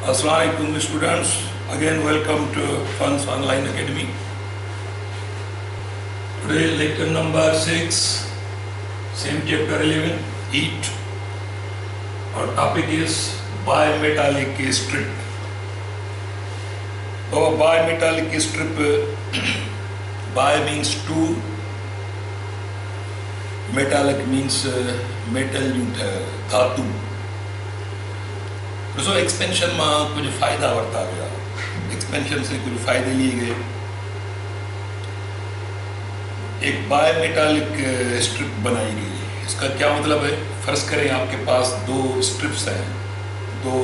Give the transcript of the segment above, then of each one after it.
Assalamualaikum students, again welcome to Funds Online Academy. Today lecture number 6, same chapter 11, heat. Our topic is bimetallic strip. Our bimetallic strip, bi means two, metallic means metal धातु. दोस्तों expansion में कुछ फायदा वर्ता गया, expansion से कुछ फायदे लिए गए. एक बायोमेटालिक स्ट्रिप बनाई गई. इसका क्या मतलब है? फर्ज करें आपके पास दो स्ट्रिप्स हैं, दो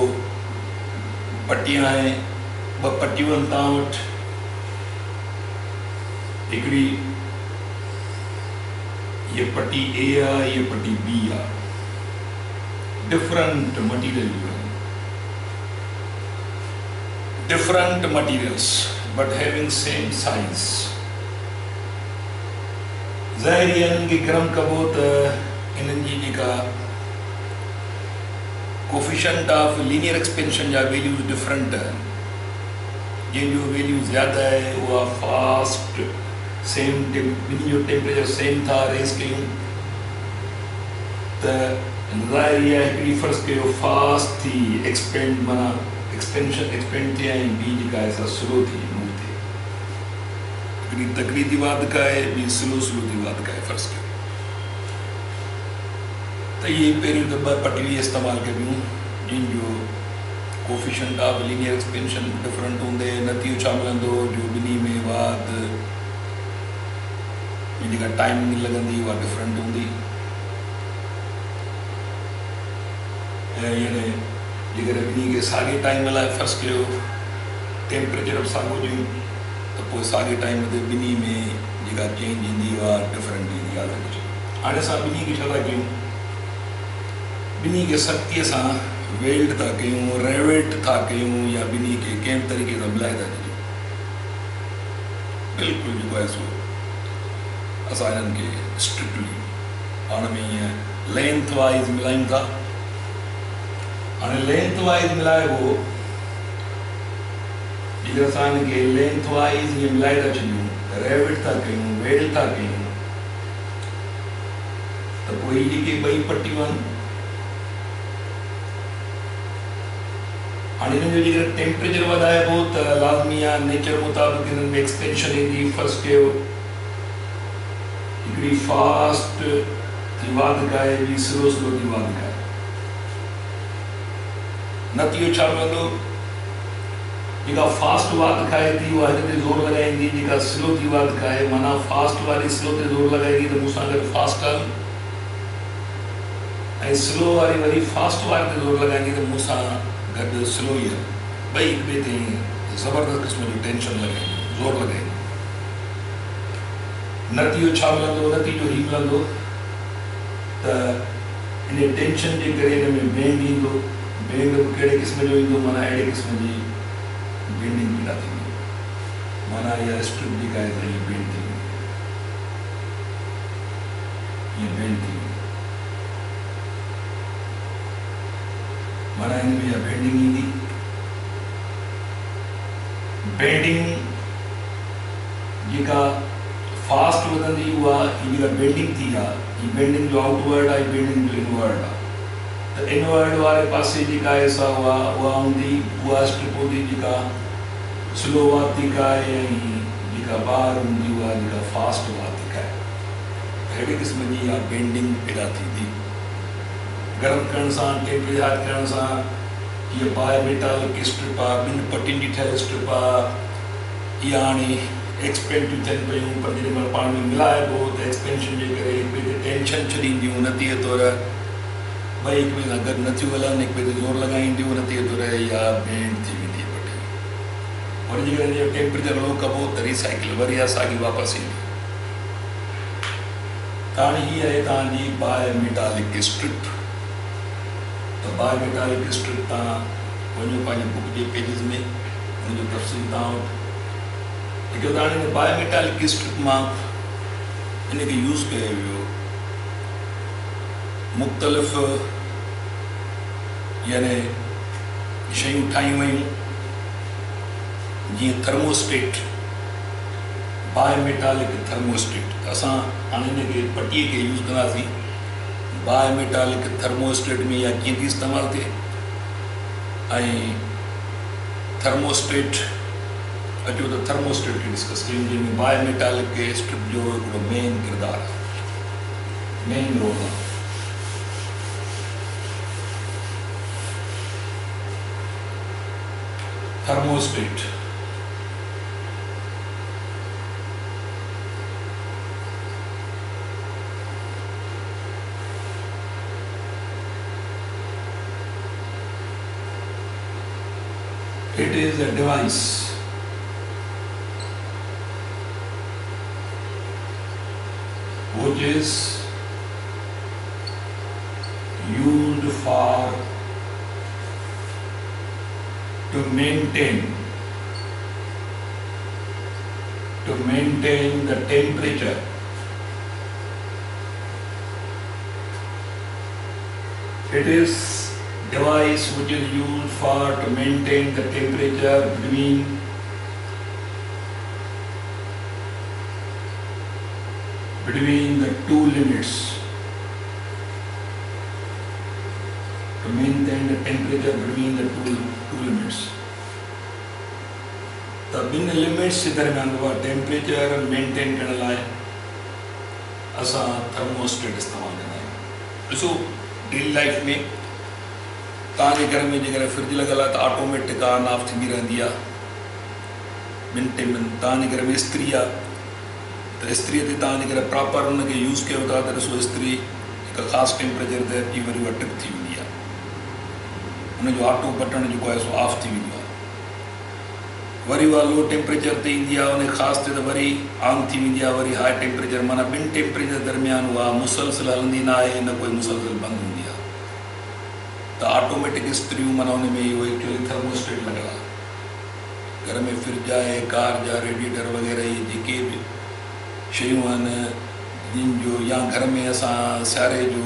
पट्टियां हैं, वह पट्टियों तावट हिकड़ी ये पट्टी ए आ, ये पट्टी बी आ, different material, different materials but having same size. ज़ाहिर की क्रम कबूत इनकी का कोफिशिएंट ऑफ लीनियर एक्सपेंशन या वैल्यूज डिफरेंट है. जिन जो वैल्यू ज़्यादा है वो फास्ट सेम जो टेम्परेचर सेम था रेस कयूं तो ज़ाहिर है कि फर्स्ट के फास्ट थी एक्सपेंड बना एक्सपेंड थे बीज का ऐसा स्लो थी मूव थे तकड़ी दिवाद का है भी स्लो दिवाद का है फर्ज के. तो ये पहली दबा पटवी इस्तेमाल करूँ जिन जो coefficient of linear expansion different होंगे नतीजो छा मिलंदो जो बिनी में बाद जिनका टाइमिंग लगंदी वह डिफरेंट होंगी. यानी जेकर बिनी के साॻे टाइम लाइ फर्ज़ कयो टेम्परेचर साॻियो ॾियूं त पोइ साॻे टाइम ते बिनी में जेका चेंज ईंदी उहा डिफरेंट ईंदी आहे. हाणे असां बिनी खे छा था कयूं, बिनी खे सख़्तीअ सां वेल्ड था कयूं, रेवेट था कयूं या बिनी खे कंहिं तरीक़े सां मिलाए था ॾियूं. बिल्कुलु जेको आहे सो असां हिननि खे स्ट्रिक्टली पाण में ईअं लेंथ वाइज़ मिलायूं था. हाणे लेंथ वाइज मिलाइबो जेकर असां हिनखे लेंथ वाइज ईअं मिलाए था छॾियूं, रेविट था कयूं, वेल्ड था कयूं त पोइ हीअ जेके ॿई पट्टियूं आहिनि हाणे हिननि जो जेकर टेम्परेचर वधाइबो त लाज़मी आहे नेचर मुताबिक़ हिननि में एक्सपेंशन ईंदी. फर्स्ट कयो हिकिड़ी फास्ट थी वाध खाए ॿी स्लो थी वाध खाए. नतीजो छा मिलंदो, जेका फास्ट वाध खाए थी उहा हिन ते ज़ोर लॻाईंदी, जेका स्लो थी वाध खाए माना फास्ट वारी स्लो ते ज़ोर लॻाईंदी त मूंसां गॾु फास्ट हल, ऐं स्लो वारी वरी फास्ट वारे ते ज़ोर लॻाईंदी त मूंसां गॾु स्लो ई हल. ॿई हिक ॿिए ते ज़बरदस्त क़िस्म जो टेंशन लॻाईंदी, ज़ोर लॻाईंदी. नतीजो छा मिलंदो, नतीजो हीउ मिलंदो त इन टेंशन जे करे हिन में बेंड ईंदो. बेंड कहिड़े क़िस्म जो ईंदो, माना अहिड़े क़िस्म जी बेंडिंग पैदा थींदी, माना इहा स्ट्रिप जेका आहे त हीअ बेंड थी वेंदी, हीअ बेंड थी वेंदी, माना हिन में इहा बेंडिंग ईंदी. बेंडिंग जेका फास्ट वधंदी उहा जेका बेंडिंग थी आहे, हीअ बेंडिंग जो आउटवर्ड आहे, बेंडिंग जो इनवर्ड आहे. तो इनवर्ड वाले पासे जेका आहे सा उहा हूंदी, उहा स्ट्रिप हूंदी जेका स्लो वाध थी खाए, ऐं जेका ॿाहिरि हूंदी उहा जेका फास्ट वाध थी खाए. अहिड़े क़िस्म जी इहा बेंडिंग पैदा थींदी. गरम करण सां, टेम्परेचर करण सां हीअ बायोमेटालिक स्ट्रिप आहे, ॿिनि पटियुनि जी ठहियल स्ट्रिप आहे. इहा हाणे एक्सपेंड थियूं थियनि पियूं, पर जेॾीमहिल पाण में मिलाइबो त एक्सपेंशन जे करे हिक ॿिए ते टेंशन छॾींदियूं. नतीजे तौरु भाई हिक ॿिए सां गॾु नथियूं हलनि, हिक ॿिए ते ज़ोर लॻाईंदियूं, नतीजे तौरु इहा बेंड थी वेंदी आहे पटी. वरी जेकर हिन जो टेम्परेचर लो कबो त रिसाइकिल वरी इहा साॻी वापसि ईंदी. त हाणे हीअ आहे तव्हांजी बायोमेटालिक स्ट्रिप. त बायोमेटालिक स्ट्रिप तव्हां वञो पंहिंजे बुक जे पेजिस में, हुनजो तफ़सील तव्हां वटि हिकु त हाणे बायोमेटालिक स्ट्रिप मां हिनखे यूज़ कयो वियो मुख़्तलिफ़ यानी शयूं ठाहियूं वयूं जीअं थर्मोस्टेट, बायोमेटालिक थर्मोस्टेट। असां हाणे हिनखे पटीअ खे यूज़ कंदासीं। बायोमेटालिक थर्मोस्टेट में इहा कीअं थी इस्तेमालु थिए ऐं थर्मोस्टेट अचो त थर्मोस्टेट खे डिस्कस कयूं, जंहिंमें बायोमेटालिक स्ट्रिप जो हिकिड़ो मेन किरदारु आहे, मेन रोल आहे। Thermostat it is a device which is used for to maintain the temperature it is device which is used for to maintain the temperature between the two limits, to maintain the temperature between the two limits. The भिन्न limits जे दरमियान उहा temperature maintain करण लाइ असां thermostat इस्तेमालु कंदा आहियूं। ॾिसो डेली लाइफ में तव्हांजे घर में जेकर फ्रिज लॻल आहे त ऑटोमेटिक ऑन ऑफ थींदी रहंदी आहे। ॿिनि टिनि तव्हांजे घर में इस्त्री आहे त इस्त्रीअ ते तव्हां जेकर प्रॉपर हुनखे यूज़ कयो था त ॾिसो इस्त्री हिकु ख़ासि टेम्परेचर ते अची वरी उहा टिप थी वेंदी आहे, हुनजो ऑटो बटण जेको आहे सो ऑफ थी वेंदो आहे। वरी उहा लो टेम्परेचर ते ईंदी आहे, उन ख़ासि ते त वरी ऑन थी वेंदी आहे, वरी हाई टेम्परेचर, माना ॿिनि टेम्परेचर दरमियान उहा मुसलसिल हलंदी न आहे, न कोई मुसलसिल बंदि हूंदी आहे। त ऑटोमेटिक इस्त्रियूं माना हुन में इहो एक्चुअली थर्मोस्टेट लॻल आहे। घर में फ्रिज आहे, कार जा रेडिएटर वग़ैरह इहे जेके बि शयूं आहिनि जिन जो, या घर में असां सियारे जो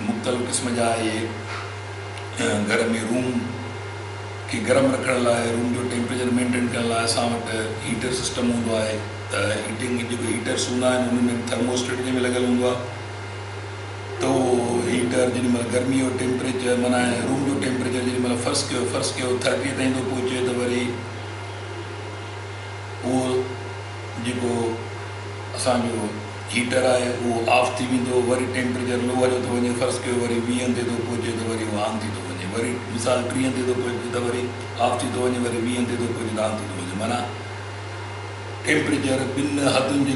मुख़्तलिफ़ क़िस्म जा इहे घर में रूम खे गरम रखण लाइ, रूम जो टेम्परेचर मेंटेन करण लाइ असां वटि हीटर सिस्टम हूंदो आहे। त हीटिंग जेके हीटर्स हूंदा आहिनि उन्हनि में थर्मोस्टेट जंहिं में लॻियलु हूंदो आहे, त उहो हीटर जेॾीमहिल गर्मी जो टेम्परेचर माना रूम जो टेम्परेचर जेॾीमहिल फर्स्ट कयो 30 ताईं थो पहुचे त वरी उहो जेको असांजो हीटर आहे उहो ऑफ थी वेंदो, वरी टेम्परेचर लोअर जो थो वञे, फर्स्ट कयो वरी 20 ते थो पहुचे त वरी उहो ऑन थी थो वञे, वरी मिसाल 30 ते थो पहुचे त वरी ऑफ थी थो वञे, वरी 20 ते थो पहुचे त ऑन थी थो वञे। माना टेम्परेचर ॿिनि हदुनि जे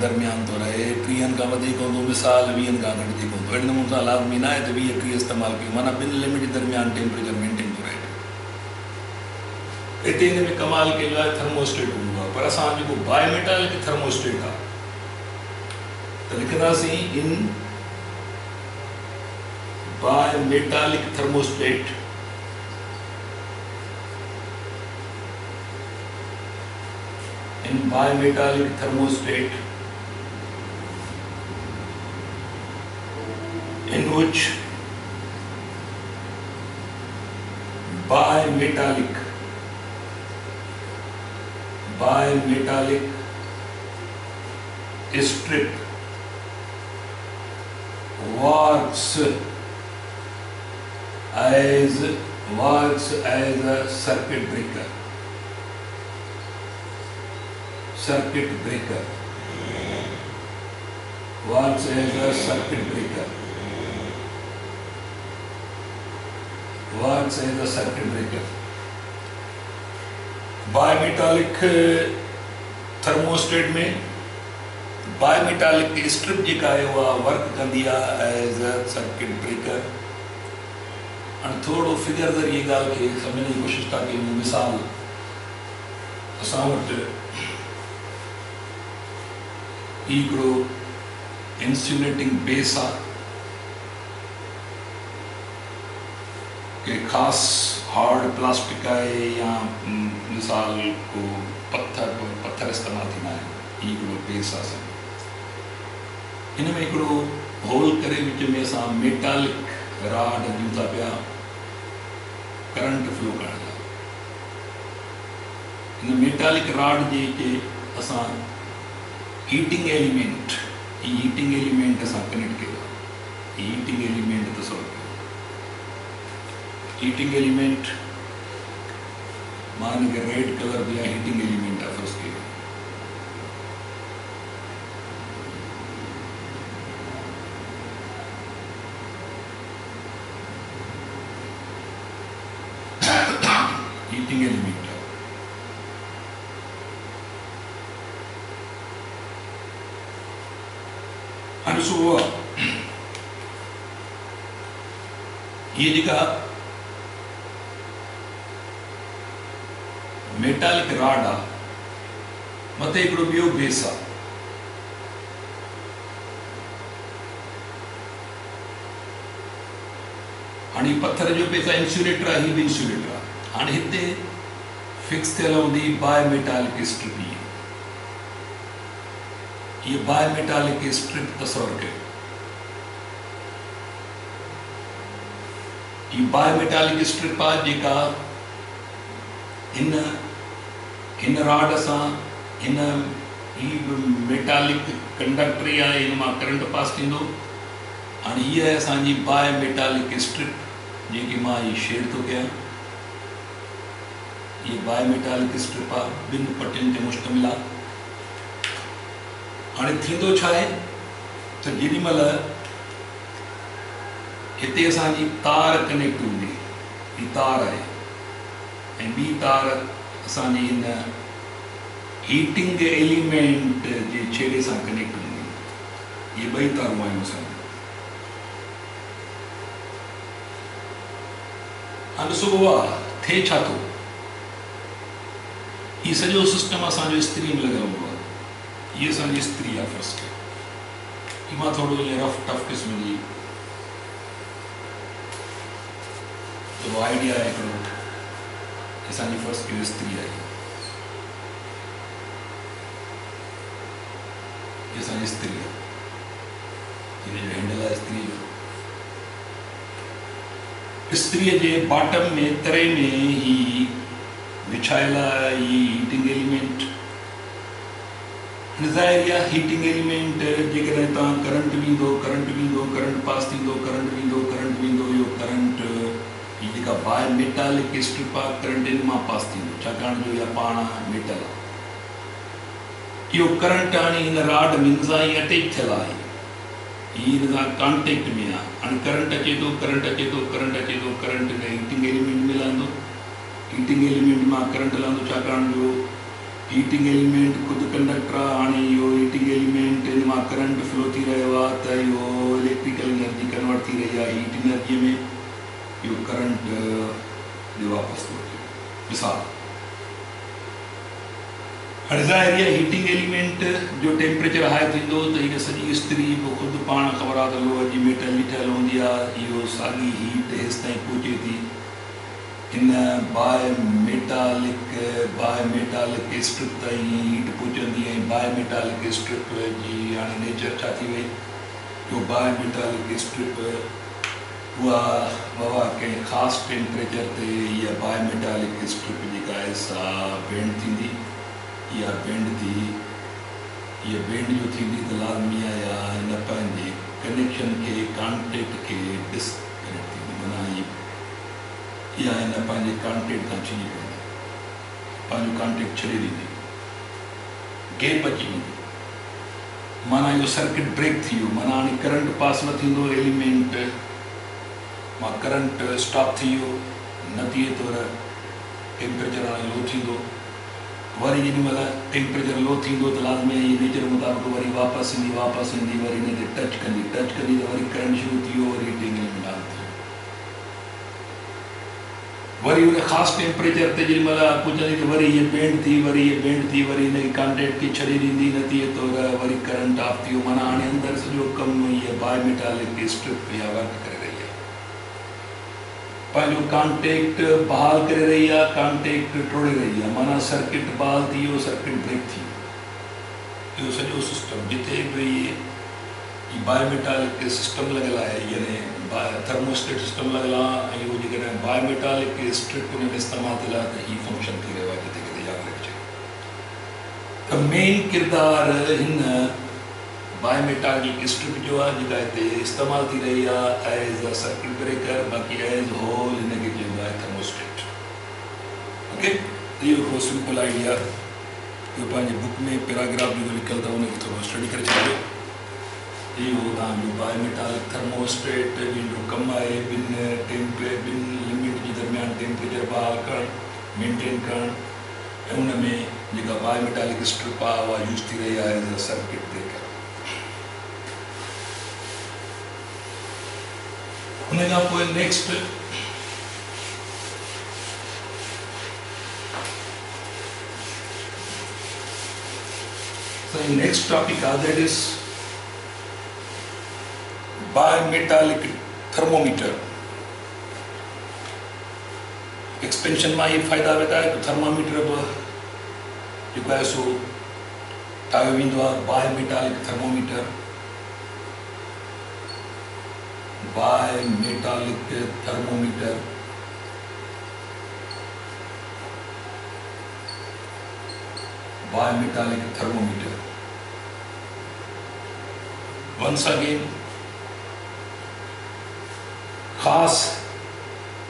दरमियान थो रहे, 30 खां वधीक हूंदो, मिसाल 20 खां घटिजी हूंदो। अहिड़े नमूने सां लाज़मी न आहे त 20-30 इस्तेमालु कयूं, माना ॿिनि लिमिट जे दरमियान टेम्परेचर मेंटेन थो रहे। हिते हिन में कमाल कयल आहे थर्मोस्टेट हूंदो आहे, पर असां जेको बायोमेटालिक थर्मोस्टेट आहे त लिखंदासीं इन bimetallic thermostat in bimetallic thermostat in which bimetallic strip works as a circuit breaker works as a circuit breaker bimetallic thermostat में बायोमेटालिक स्ट्रिप जेका आहे उहा वर्क कंदी आहे एज अ सर्किट ब्रेकर। हाणे थोरो फिगर ज़रिए ॻाल्हि खे सम्झण जी कोशिशि था कयूं। मिसाल असां वटि हिकिड़ो इंसुलेटिंग बेस आहे, के ख़ासि हार्ड प्लास्टिक आहे या मिसाल को पत्थर इस्तेमालु थींदा आहिनि, हिकिड़ो बेस आहे। हिन में हिकिड़ो होल करे विच में असां मेटालिक राड ॾियूं था पिया, करंट फ्लो करण लाइ। हिन मेटालिक रॉड जे असां हीटिंग एलिमेंट, हीटिंग एलिमेंट असां कनेक्ट कयो। हीटिंग एलिमेंट तस्वर कयो। हीटिंग एलिमेंट मां हिनखे रेड कलर दिया हीटिंग एलिमेंट आहे फर्स्ट कयो। हीटिंग एलिमेंट ॾिसो ये जेका मेटालिक रॉड आहे मथे हिकिड़ो ॿियो बेस आहे। हाणे पत्थर जो बेस आहे, इंसुलेटर आहे, हीअ बि इंसुलेटर आहे। हाणे हिते फिक्स थियल हूंदी बाय मेटालिक स्ट्रिप। ये बाय मेटालिक स्ट्रिप तस्वर कयो। ये बाय मेटालिक स्ट्रिप आहे जेका हिन रॉड सां हिन मेटालिक कंडक्टर आहे, हिन मां करंट पास थींदो। हाणे हीअ आहे असांजी बाय मेटालिक स्ट्रिप जेकी मां हीअ शेयर थो कयां। ये बाय मेटालिक स्ट्रिप आहे, ॿिनि पटियुनि ते मुश्तमिल आहे। हाणे थींदो छा आहे त जेॾी महिल हिते असांजी तार कनेक्ट हूंदी, हीअ तार आहे ऐं ॿी तार असांजी हिन हीटिंग एलिमेंट जे छेड़े सां कनेक्ट हूंदी। इहे ॿई तारूं आहियूं असांजी। हाणे ॾिसो आहे थिए छा थो। हीउ सॼो सिस्टम असांजो इस्त्री में लॻियल हूंदो आहे। ये असांजी इस्त्री आहे फर्स्ट। हीअ मां थोरो रफ टफ क़िस्म जी थोरो आइडिया आहे हिकिड़ो। असांजी फर्स्ट की इस्त्री आहे, हीअ असांजी इस्त्री आहे। हिन जो हैंडल आहे इस्त्री जो। इस्त्रीअ जे बॉटम में तरे में ही विछायल आहे ही हीटिंग एलिमेंट। ज़ाहिर आहे हीटिंग एलिमेंट जेकॾहिं तव्हां करंट वेंदो, करंट पास थींदो, करंट वेंदो, इहो करंट हीअ जेका बाय मेटालिक स्ट्रिप आहे करंट इन मां पास थींदो, छाकाणि जो इहा पाण मेटल आहे। इहो करंट हाणे हिन रॉड में हिन सां अटैच थियल आहे, हीअ हिन सां कॉन्टेक्ट में आहे। हाणे करंट अचे थो, करंट हिन हीटिंग एलिमेंट में लहंदो, हीटिंग एलिमेंट मां करंट लहंदो, छाकाणि जो हीटिंग एलिमेंट ख़ुदि कंडक्टर आहे। हाणे इहो हीटिंग एलिमेंट हिन मां करंट फ्लो थी रहियो आहे त इहो इलेक्ट्रिकल एनर्जी कन्वर्ट थी रही आहे हीट एनर्जी में। इहो करंट वापसि थो अचे। मिसाल हाणे ज़ाहिर आहे हीटिंग एलिमेंट जो टेम्परेचर हाई थींदो त हीअ सॼी इस्त्री बि ख़ुदि पाण ख़बर आहे त लोह जी मेटल जी ठहियल हूंदी आहे। इहो साॻी हीट हेसि ताईं पहुचे थी हिन बाय मेटालिक स्ट्रिप ताईं हीट पहुचंदी। ऐं बाय मेटालिक स्ट्रिप जी हाणे नेचर छा थी वई, जो बाय मेटालिक स्ट्रिप उहा बाबा कंहिं ख़ासि टेम्परेचर ते इहा बाय मेटालिक स्ट्रिप जेका आहे सा बेंड थींदी। इहा बेंड जो थींदी त लाज़मी आहे हिन पंहिंजे कनेक्शन खे कॉन्टेक्ट खे डिस्कनेक्ट थींदी। माना इहा हिन पंहिंजे कॉन्टेक्ट खां छिनी पवंदी, पंहिंजो कॉन्टेक्ट छॾे ॾींदी, गैप अची वेंदी। माना इहो सर्किट ब्रेक थी वियो। माना हाणे करंट पास न थींदो, एलिमेंट मां करंट स्टॉप थी वियो, नतीजे तौर टेम्परेचर हाणे लो थींदो। वरी जेॾी महिल टेम्परेचर लो थींदो त लाज़मी आहे नेचर मुताबिक़ वरी वापसि ईंदी, वरी हिन ते टच कंदी त वरी करंट शुरू थी वियो, वरी हीटिंग एलिमेंट ऑन थी वियो। वरी उन ख़ासि टेम्परेचर ते जेॾी महिल पुॼंदी त वरी हीअ बेंड थी, वरी हिनखे कॉन्टेक्ट खे छॾे ॾींदी, नतीजे तौर वरी करंट ऑफ थी वियो। माना हाणे अंदरि सॼो कमु इहा बाय मेटालिक स्ट्रिप इहा वर्क करे रही आहे, पंहिंजो कॉन्टेक्ट बहाल करे रही आहे, कॉन्टेक्ट टोड़े रही आहे। माना सर्किट बहाल थी वियो, सर्किट ब्रेक थी वियो। इहो सॼो सिस्टम जिथे बि बाय मेटालिक सिस्टम लॻियल आहे, यानी थर्मोस्टेट सिस्टम लॻल आहे ऐं उहो जेकॾहिं बायोमेटालिक स्ट्रिप उन में इस्तेमालु थियल आहे त हीउ फंक्शन थी रहियो आहे जिते किथे यादि रखिजे त मेन किरदारु हिन बायोमेटालिक स्ट्रिप जो आहे जेका हिते इस्तेमालु थी रही आहे एज़ अ सर्किट ब्रेकर बाक़ी एज़ होल हिनखे चइबो आहे थर्मोस्टेट ओके इहो हिकिड़ो सिंपल आइडिया इहो पंहिंजे बुक में पैराग्राफ जेको लिखियलु अथव उनखे थोरो स्टडी करे छॾियो इहो तव्हांजो बायोमेटालिक थर्मोस्टेट जंहिंजो कमु आहे ॿिनि लिमिट जे दरमियान टेम्परेचर बहाल करणु मेंटेन करणु ऐं उन में जेका बायोमेटालिक स्ट्रिप आहे उहा यूज़ थी रही आहे एज़ अ सर्किट ब्रेकर उन खां पोइ नेक्स्ट नेक्स्ट टॉपिक आहे that is bimetallic thermometer expansion में ये फायदा वेंदा है तो थर्मोमीटर जो है सो ठाहियो वेंदो आहे bimetallic thermometer bimetallic thermometer bimetallic thermometer once again खास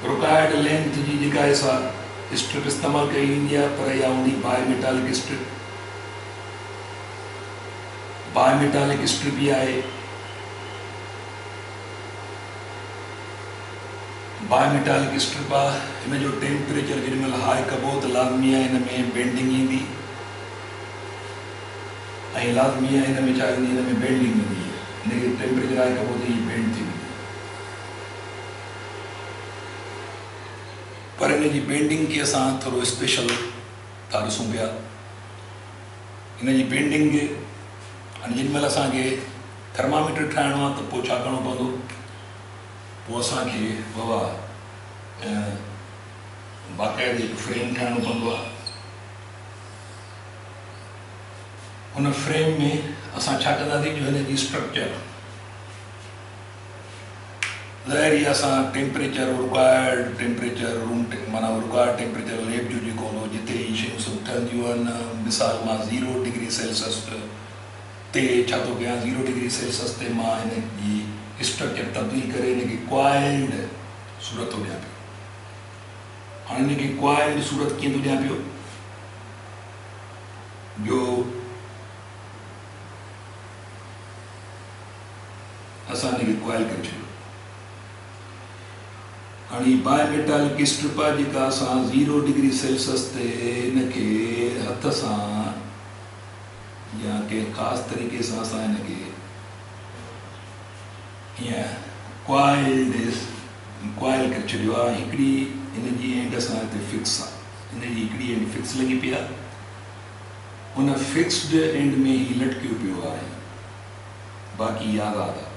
रिक्वायर्ड लेंथ जी जेका सा स्ट्रिप इस्तेमाल कई वेंदी आहे पर इहा हूंदी बायोमेटालिक स्ट्रिप बायोमेटालिक स्ट्रिप ही आहे बायोमेटालिक स्ट्रिप आहे हिन जो टेम्परेचर जेॾीमहिल हाई कबो त लाज़मी आहे हिन में बेंडिंग ईंदी ऐं लाज़मी आहे हिन में छा ईंदी हिन में बेंडिंग ईंदी हिनखे टेम्परेचर हाई कबो त हीअ बेंड थी वेंदी पर इन जी बेंडिंग खे असां थोरो स्पेशल था ॾिसूं पिया इन जी बेंडिंग हाणे जेॾीमहिल असांखे थर्मामीटर ठाहिणो आहे त पोइ छा करिणो पवंदो पोइ असांखे बाबा बाक़ाइदे हिकु फ्रेम ठाहिणो पवंदो आहे हुन फ्रेम में असां छा कंदासीं जो हिन जी स्ट्रक्चर ज़ाहिर असां टेम्परेचर रिक्वायर्ड टेम्परेचर रूम माना रिक्वायर्ड टेम्परेचर लैब जो जेको हूंदो जिते ही शयूं सभु ठहंदियूं आहिनि मिसाल मां 0 डिग्री सेल्सियस ते छा थो कयां 0 डिग्री सेल्सियस ते मां हिन जी स्ट्रक्चर तब्दील करे हिनखे क्वाइल्ड सूरत थो ॾियां पियो हाणे हिनखे क्वाइल्ड सूरत कीअं थो ॾियां पियो जो असां हिनखे क्वाइल करे छॾियो हाणे बायोमेटालिक स्ट्रिप आहे जेका असां 0 डिग्री सेल्सियस ते हिनखे हथ सां या कंहिं ख़ासि तरीक़े सां असां हिनखे हीअं क्वाइल करे छॾियो आहे हिकिड़ी हिन जी एंड असां हिते फिक्स आहे हिन जी हिकिड़ी एंड फिक्स लॻी पई आहे उन फिक्स्ड एंड में ही लटकियो पियो आहे बाक़ी आज़ादु आहे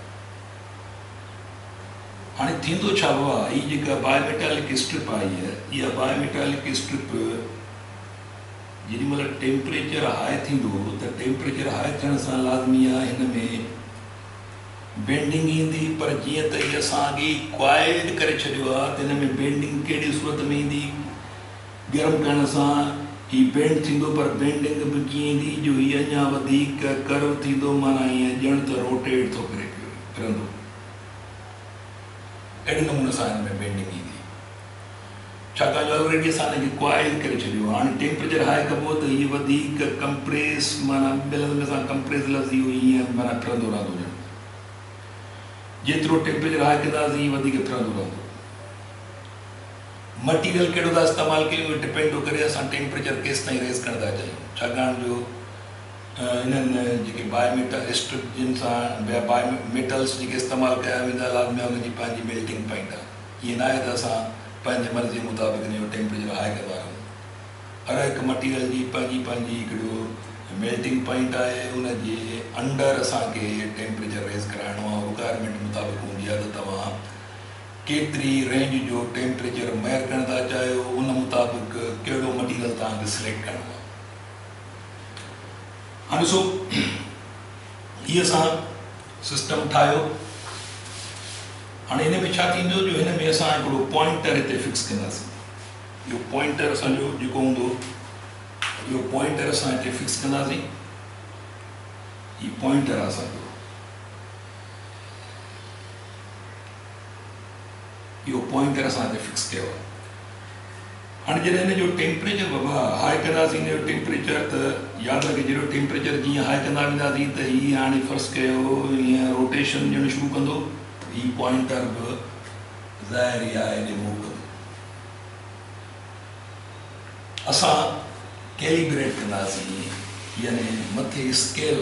हाणे थींदो छा हुआ हीअ जेका बायोमेटालिक स्ट्रिप आई आहे इहा बायोमेटालिक स्ट्रिप जेॾीमहिल टेम्परेचर हाई थींदो त टेम्परेचर हाई थियण सां लाज़मी आहे हिन में बेंडिंग ईंदी पर जीअं त हीअ असां अॻे क्वाइल्ड करे छॾियो आहे त हिन में बेंडिंग कहिड़ी सूरत में ईंदी गरम करण सां हीअ बेंड थींदो पर बेंडिंग बि कीअं ईंदी जो हीअ अञा वधीक कर्व थींदो माना हीअं ॼण त रोटेट थो करे पियो फिरंदो अहिड़े नमूने सां हिन में बेंडिंग ईंदी छाकाणि जो ऑलरेडी असां हिनखे क्वाइल करे छॾियो हाणे टेम्परेचर हाई कबो त हीअ वधीक कंप्रेस माना ॿिए में असां कंप्रेस लफ़्ज़ इहो हीअं माना फिरंदो रहंदो ॼण जेतिरो टेम्परेचर हाई कंदासीं हीअ वधीक फिरंदो रहंदो मटीरियल कहिड़ो था इस्तेमालु कयूं डिपेंड थो करे असां टेम्परेचर केसि ताईं रेज़ कंदा चाहियूं छाकाणि जो इन्हनि जेके बायोमेटल स्ट्रिप जिन सां ॿिया बायोमेटल्स जेके इस्तेमालु कया वेंदा लाज़मी आहे उनजी पंहिंजी मेल्टिंग पॉइंट आहे ईअं न आहे त असां पंहिंजे मर्ज़ी मुताबिक़ हिन जो टेम्परेचर हाई कंदा रहूं हर हिकु मटीरियल जी पंहिंजी पंहिंजी हिकिड़ो मेल्टिंग पॉइंट आहे उनजे अंडर असांखे टेम्परेचर रेज़ कराइणो आहे रिक्वायरमेंट मुताबिक़ हूंदी आहे त तव्हां केतिरी रेंज जो टेम्परेचर मेयर करणु था चाहियो उन मुताबिक़ कहिड़ो मटीरियल तव्हांखे सिलेक्ट करिणो आहे हाणे ॾिसो हीअ असां सिस्टम ठाहियो हाँ इन में छा थींदो जो इन में असां हिकिड़ो पॉइंटर हिते फिक्स कंदासीं। इहो पॉइंटर असांजो जेको हूंदो इहो पॉइंटर असां हिते फिक्स कंदासीं। ही पॉइंटर आहे असांजो, इहो पॉइंटर असां हिते फिक्स कयो आहे। हाँ जैसे इन जो टेम्परेचर बाबा हाई कंदासीं इन जो टेम्परेचर त यादि रखे जहिड़ो टेम्परेचर जीअं हाई कंदा वेंदासीं त हीअ हाणे फर्स्ट कयो हीअं रोटेशन ॾियणु शुरू कंदो, ही पॉइंटर बि ज़ाहिर आहे इन मूव कंदो। असां कैलिब्रेट कंदासीं यानी मथे स्केल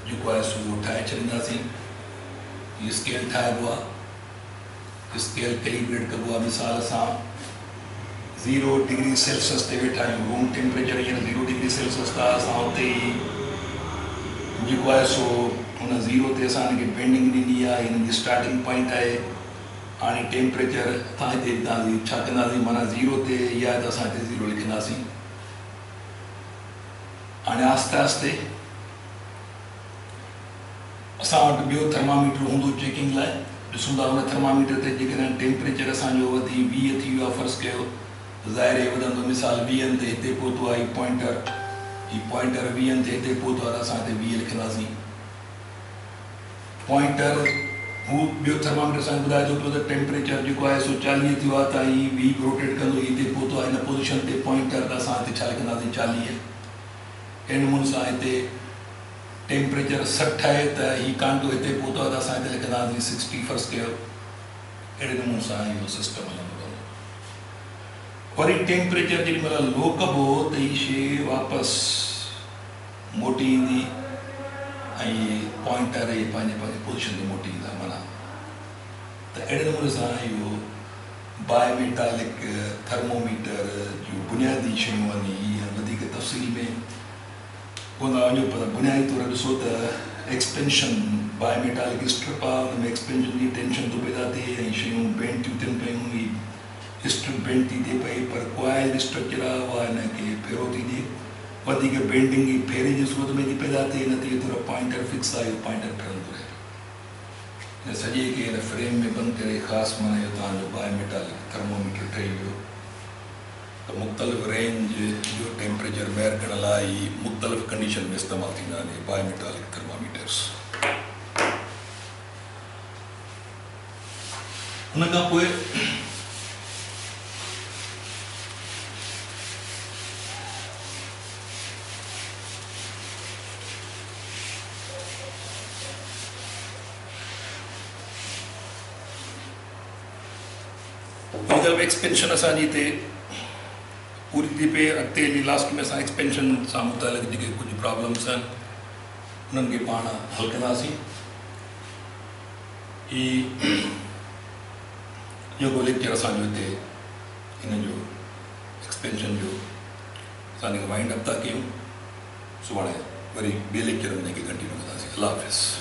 जेको आहे सो उहो ठाहे छॾींदासीं। हीउ स्केल ठाहिबो आहे, स्केल कैलिब्रेट कबो आहे। मिसाल असां 0 डिग्री सेल्सियस ते वेठा आहियूं, रूम टेम्परेचर हींअर 0 डिग्री सेल्सियस था, असां हुते ई जेको आहे सो हुन 0 ते असां हिनखे बेंडिंग ॾिनी आहे, हिन जी स्टार्टिंग पॉइंट आहे। हाणे टेम्परेचर तव्हां हिते ॾिंदासीं छा कंदासीं माना 0 ते या त असां हिते 0 लिखंदासीं। हाणे आस्ते आस्ते असां वटि ॿियो थर्मामीटर हूंदो चेकिंग लाइ, ॾिसूं था हुन थर्मामीटर ते जेकॾहिं टेम्परेचर असांजो वधी 20 थी वियो आहे फर्ज़ कयो, ज़ाहिर वधंदो। मिसाल 20 ते हिते पहुतो आहे ही पॉइंटर 20 ते हिते पहुतो आहे त असां हिते 20 लिखंदासीं। पॉइंटर हू ॿियो थर्मामीटर असांखे ॿुधाए थो पियो त टेम्परेचर जेको आहे सो 40 थियो आहे त ही बि रोटेट कंदो, हिते पहुतो आहे हिन पोज़ीशन ते पॉइंटर, त असां हिते छा लिखंदासीं 40। इन नमूने सां हिते टेम्परेचर 60 आहे त ही कांटो हिते पहुतो आहे त असां हिते लिखंदासीं 60 फर्ज़ कयो। अहिड़े नमूने सां इहो सिस्टम हलंदो। वरी टेम्परेचर जेॾी महिल लो कबो त हीअ शइ वापसि मोटी ईंदी ऐं पॉइंटर पंहिंजे पोज़ीशन ते मोटी ईंदा माना। त अहिड़े नमूने सां इहो बायोमेटालिक थर्मोमीटर जूं बुनियादी शयूं आहिनि। इहे वधीक तफ़सील में कोन था वञो, पर बुनियादी तौरु ॾिसो त एक्सपेंशन बायोमेटालिक स्ट्रिप आहे, हुन में एक्सपेंशन जी टेंशन थो पैदा थिए ऐं शयूं बेंड थियूं थियनि पियूं, स्ट्रिप बेंड थी थिए पई, पर क्वाइल स्ट्रक्चर आहे उहा हिनखे फेरो थी ॾिए, वधीक बेंडिंग जी फेरे जी सूरत में थी पैदा थिए, न थिए थोरो पॉइंटर फिक्स आहे, इहो पॉइंटर फिरंदो रहे। हिन सॼे खे हिन फ्रेम में बंदि करे ख़ासि माना इहो तव्हांजो बायोमेटालिक थर्मोमीटर ठही वियो। त मुख़्तलिफ़ रेंज जो टेम्परेचर मेयर करण लाइ मुख़्तलिफ़ कंडीशन में इस्तेमालु थींदा आहिनि बायोमेटालिक थर्मोमीटर्स। हुन खां पोइ एक्सपेंशन असांजी हिते पूरी थी पई। अॻिते जी लास्ट में असां एक्सपेंशन सां मुतालिक़ जेके कुझु प्रॉब्लम्स आहिनि उन्हनि खे पाण हल कंदासीं। जेको लेक्चर असांजो हिते हिन जो एक्सपेंशन जो असां वाइंड अप था कयूं, सुभाणे वरी ॿिए लेक्चर में हिनखे कंटिन्यू कंदासीं। अल्लाह हाफ़िज़।